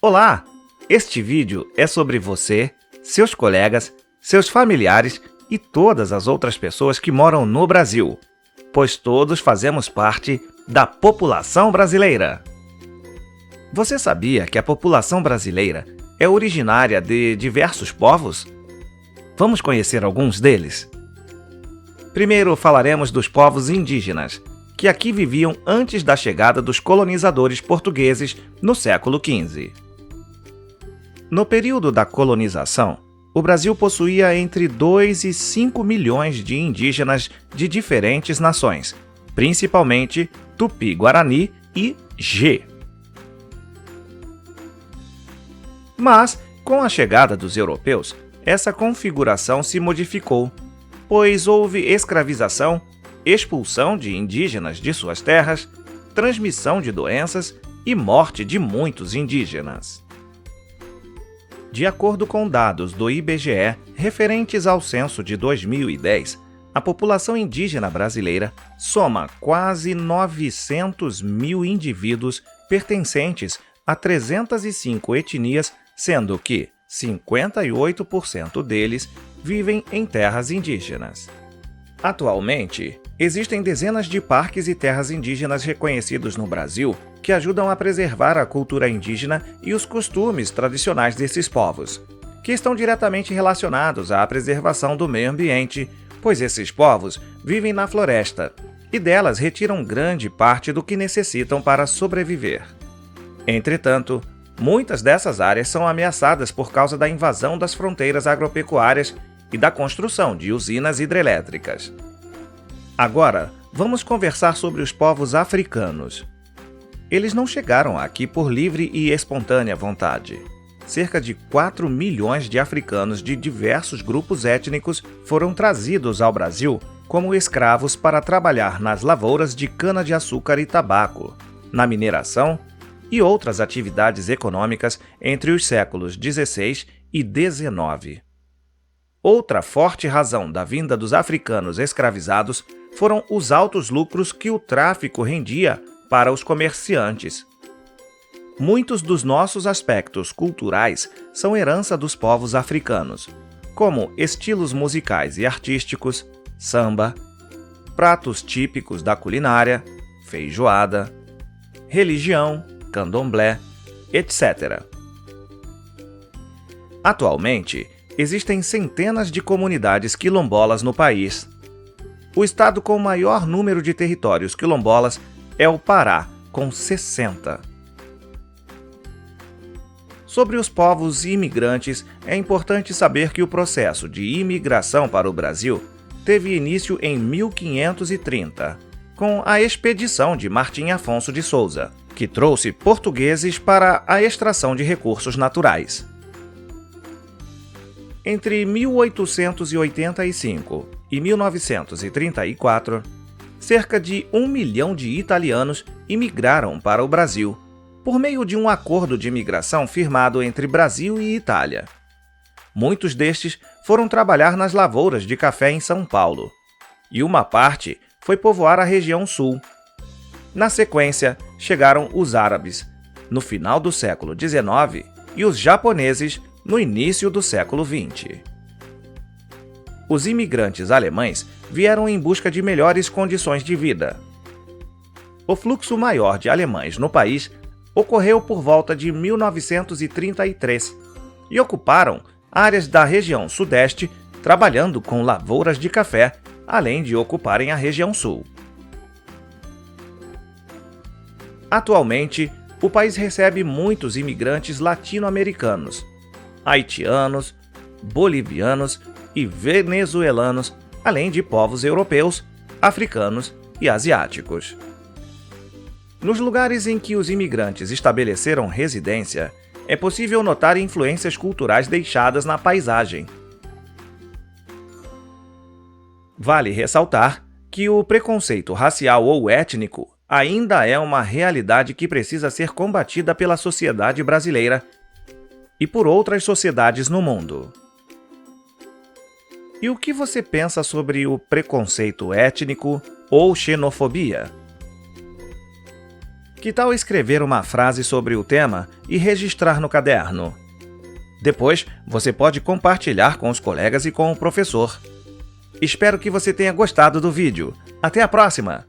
Olá! Este vídeo é sobre você, seus colegas, seus familiares e todas as outras pessoas que moram no Brasil, pois todos fazemos parte da população brasileira. Você sabia que a população brasileira é originária de diversos povos? Vamos conhecer alguns deles? Primeiro falaremos dos povos indígenas, que aqui viviam antes da chegada dos colonizadores portugueses no século XV. No período da colonização, o Brasil possuía entre 2 e 5 milhões de indígenas de diferentes nações, principalmente Tupi-Guarani e Gê. Mas, com a chegada dos europeus, essa configuração se modificou, pois houve escravização, expulsão de indígenas de suas terras, transmissão de doenças e morte de muitos indígenas. De acordo com dados do IBGE referentes ao censo de 2010, a população indígena brasileira soma quase 900 mil indivíduos pertencentes a 305 etnias, sendo que 58% deles vivem em terras indígenas. Atualmente, existem dezenas de parques e terras indígenas reconhecidos no Brasil que ajudam a preservar a cultura indígena e os costumes tradicionais desses povos, que estão diretamente relacionados à preservação do meio ambiente, pois esses povos vivem na floresta e delas retiram grande parte do que necessitam para sobreviver. Entretanto, muitas dessas áreas são ameaçadas por causa da invasão das fronteiras agropecuárias e da construção de usinas hidrelétricas. Agora, vamos conversar sobre os povos africanos. Eles não chegaram aqui por livre e espontânea vontade. Cerca de 4 milhões de africanos de diversos grupos étnicos foram trazidos ao Brasil como escravos para trabalhar nas lavouras de cana-de-açúcar e tabaco, na mineração e outras atividades econômicas entre os séculos XVI e XIX. Outra forte razão da vinda dos africanos escravizados foram os altos lucros que o tráfico rendia para os comerciantes. Muitos dos nossos aspectos culturais são herança dos povos africanos, como estilos musicais e artísticos, samba, pratos típicos da culinária, feijoada, religião, candomblé, etc. Atualmente, existem centenas de comunidades quilombolas no país. O estado com o maior número de territórios quilombolas é o Pará, com 60. Sobre os povos imigrantes, é importante saber que o processo de imigração para o Brasil teve início em 1530, com a expedição de Martim Afonso de Souza, que trouxe portugueses para a extração de recursos naturais. Entre 1885 e 1934, cerca de 1 milhão de italianos imigraram para o Brasil, por meio de um acordo de imigração firmado entre Brasil e Itália. Muitos destes foram trabalhar nas lavouras de café em São Paulo, e uma parte foi povoar a região sul. Na sequência, chegaram os árabes, no final do século XIX, e os japoneses, no início do século XX. Os imigrantes alemães vieram em busca de melhores condições de vida. O fluxo maior de alemães no país ocorreu por volta de 1933 e ocuparam áreas da região sudeste, trabalhando com lavouras de café, além de ocuparem a região sul. Atualmente, o país recebe muitos imigrantes latino-americanos, haitianos, bolivianos e venezuelanos, além de povos europeus, africanos e asiáticos. Nos lugares em que os imigrantes estabeleceram residência, é possível notar influências culturais deixadas na paisagem. Vale ressaltar que o preconceito racial ou étnico ainda é uma realidade que precisa ser combatida pela sociedade brasileira e por outras sociedades no mundo. E o que você pensa sobre o preconceito étnico ou xenofobia? Que tal escrever uma frase sobre o tema e registrar no caderno? Depois, você pode compartilhar com os colegas e com o professor. Espero que você tenha gostado do vídeo. Até a próxima!